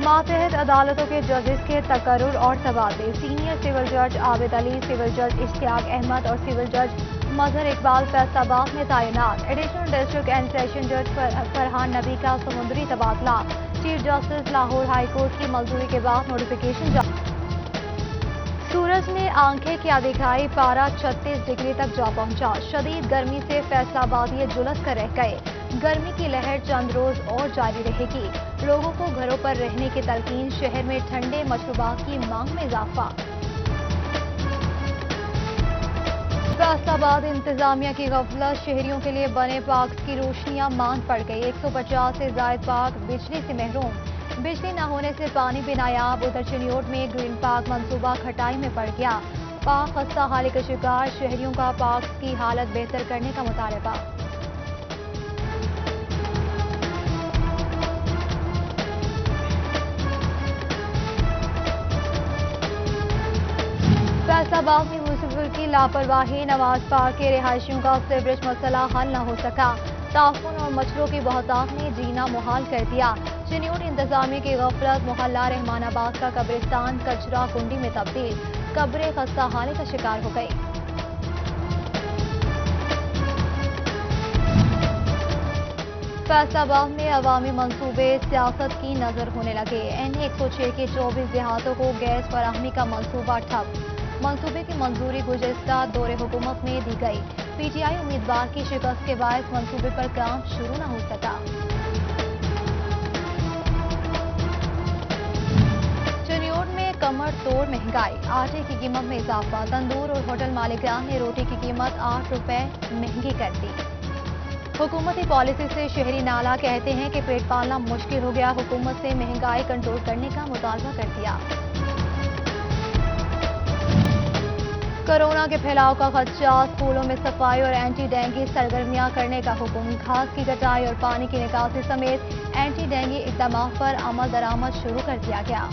ماتحت عدالتوں کے ججز کے تقرر اور تبادلے، سینئر سول جج عابد علی، سول جج اشتیاق احمد اور سول جج مظہر اقبال فیصل آباد میں تعینات، ایڈیشنل ڈسٹرکٹ اینڈ سیشن جج فرحان نبی کا سمندری تبادلہ، chief justice Lahore high court کی منظوری کے بعد نوٹیفیکیشن جاری۔ سورج نے آنکھیں کیا دکھائی، پارہ 36 ڈگری تک جا پہنچا، شدید گرمی سے فیصل آبادی جھلس کر رہ گئے، گرمی کی لہر چند روز اور جاری رہے گی، لوگوں کو گھروں پر رہنے کی تلقین، شہر میں ٹھنڈے مشروبات کی مانگ میں اضافہ۔ فیصل آباد انتظامیہ کی غفلت، شہریوں کے لیے بنے پارکس کی روشنیاں ماند پڑ گئی، 150 سے زائد پارک بجلی سے محروم، بجلی نہ ہونے سے پانی بھی نایاب، ادھر چنیوٹ میں گرین پارک منصوبہ کھٹائی میں پڑ گیا، پارک خستہ حالی کا شکار، شہریوں کا پارکس کی حالت بہتر کرنے کا مطالبہ۔ فیصل آباد میں میونسپل کی لاپرواہی، نواز پارک کے رہائشیوں کا سیوریج مسئلہ حل نہ ہو سکا، تعفن اور مچھروں کی بہتات نے جینا محال کر دیا، چنیوٹ انتظامیہ کی غفلت، محلہ رحمان آباد کا قبرستان کچرا کنڈی میں تبدیل، قبریں خستہ حالی کا شکار ہو گئی۔ فیصل آباد میں عوامی منصوبے سیاست کی نظر ہونے لگے، NA-106 کے 24 دیہاتوں کو گیس فراہمی کا منصوبہ ٹھپ، منصوبے کی منظوری گزشتہ دور حکومت میں دی گئی، PTI امیدوار کی شکست کے باعث منصوبے پر کام شروع نہ ہو سکا۔ چنیوٹ میں کمر توڑ مہنگائی، آٹے کی قیمت میں اضافہ، تندور اور ہوٹل مالکان نے روٹی کی قیمت 8 روپے مہنگی کر دی، حکومتی پالیسی سے شہری نالا، کہتے ہیں کہ پیٹ پالنا مشکل ہو گیا، حکومت سے مہنگائی کنٹرول کرنے کا مطالبہ کر دیا۔ کورونا کے پھیلاؤ کا خدشہ، اسکولوں میں صفائی اور اینٹی ڈینگی سرگرمیاں کرنے کا حکم، گھاس کی کٹائی اور پانی کی نکاسی سمیت اینٹی ڈینگی اقدامات پر عمل درآمد شروع کر دیا گیا۔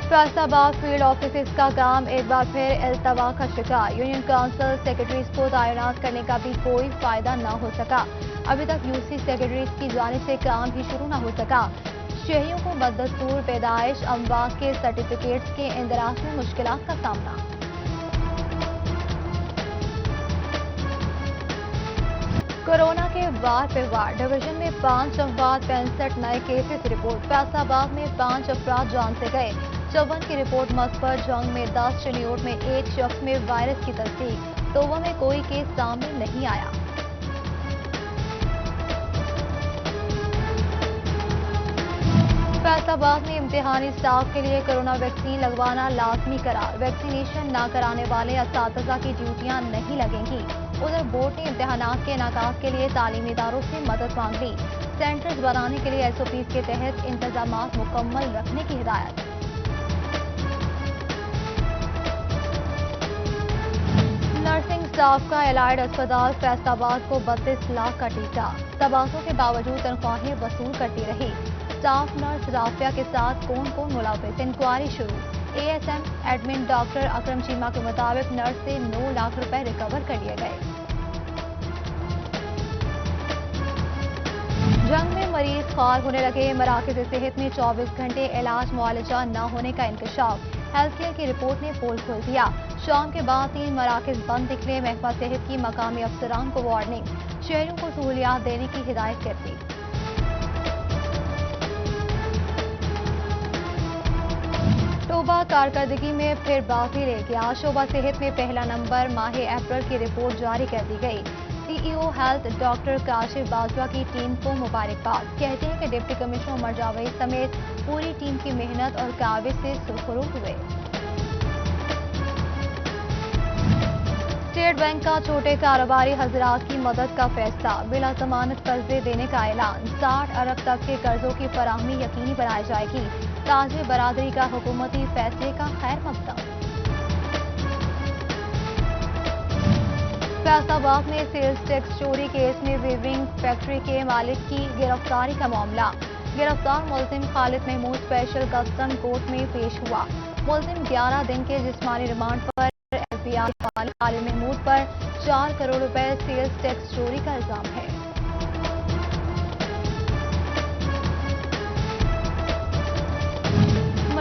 فیصل آباد فیلڈ آفیسز کا کام ایک بار پھر التوا کا شکار، یونین کونسل سیکرٹریز کو تعینات کرنے کا بھی کوئی فائدہ نہ ہو سکا، ابھی تک UC سیکرٹریز کی جانب سے کام ہی شروع نہ ہو سکا، شہریوں کو بدستور پیدائش اموات کے سرٹیفکیٹس کے اندراج میں مشکلات کا سامنا۔ کورونا کے وار پہ وار، ڈویژن میں 5 اموات، 65 نئے کیسز رپورٹ، فیصل آباد میں 5 افراد جان سے گئے، 54 کی رپورٹ مثبت، جنگ میں 10، چنیوٹ میں 1 شخص میں وائرس کی تصدیق، توبہ میں کوئی کیس سامنے نہیں آیا۔ فیصل آباد میں امتحانی اسٹاف کے لیے کورونا ویکسین لگوانا لازمی قرار، ویکسینیشن نہ کرانے والے اساتذہ کی ڈیوٹیاں نہیں لگیں گی، ادھر بورڈ نے امتحانات کے انعقاد کے لیے تعلیمی اداروں سے مدد مانگ لی، سینٹرز بنانے کے لیے SOPs کے تحت انتظامات مکمل رکھنے کی ہدایت۔ نرسنگ اسٹاف کا الائڈ اسپتال فیصل آباد کو 32 لاکھ کا ٹیکہ، تباہیوں کے باوجود تنخواہیں وصول کرتی رہی، اسٹاف نرس رافیہ کے ساتھ کون کون ملوث، انکوائری شروع، ASM ایڈمن ڈاکٹر اکرم چیمہ کے مطابق نرس سے 9 لاکھ روپے ریکور کر لیے گئے۔ جنگ میں مریض خوار ہونے لگے، مراکز صحت میں 24 گھنٹے علاج معالجہ نہ ہونے کا انکشاف، ہیلتھ کیئر کی رپورٹ نے پول کھول دیا، شام کے بعد 3 مراکز بند نکلے، محکمہ صحت کی مقامی افسران کو وارننگ، شہریوں کو سہولیات دینے کی ہدایت کر دی۔ شعبہ کارکردگی میں پھر بازی لے گیا، شعبہ صحت میں پہلا نمبر، ماہ اپریل کی رپورٹ جاری کر دی گئی، CEO health doctor Kashif Bajwa کی ٹیم کو مبارکباد، کہتے ہیں کہ ڈپٹی کمشنر عمر جاوید سمیت پوری ٹیم کی محنت اور کاوش سے سرخرو ہوئے۔ اسٹیٹ بینک کا چھوٹے کاروباری حضرات کی مدد کا فیصلہ، بلا ضمانت قرضے دینے کا اعلان، 60 ارب تک کے قرضوں کی فراہمی یقینی بنائی جائے گی، تاجر برادری کا حکومتی فیصلے کا خیر مقدم۔ فیصل آباد میں سیلز ٹیکس چوری کیس میں ویونگ فیکٹری کے مالک کی گرفتاری کا معاملہ، گرفتار ملزم خالد محمود اسپیشل کسٹم کورٹ میں پیش ہوا، ملزم 11 دن کے جسمانی ریمانڈ پر، FBI خالد محمود پر 4 کروڑ روپے سیلز ٹیکس چوری کا الزام ہے۔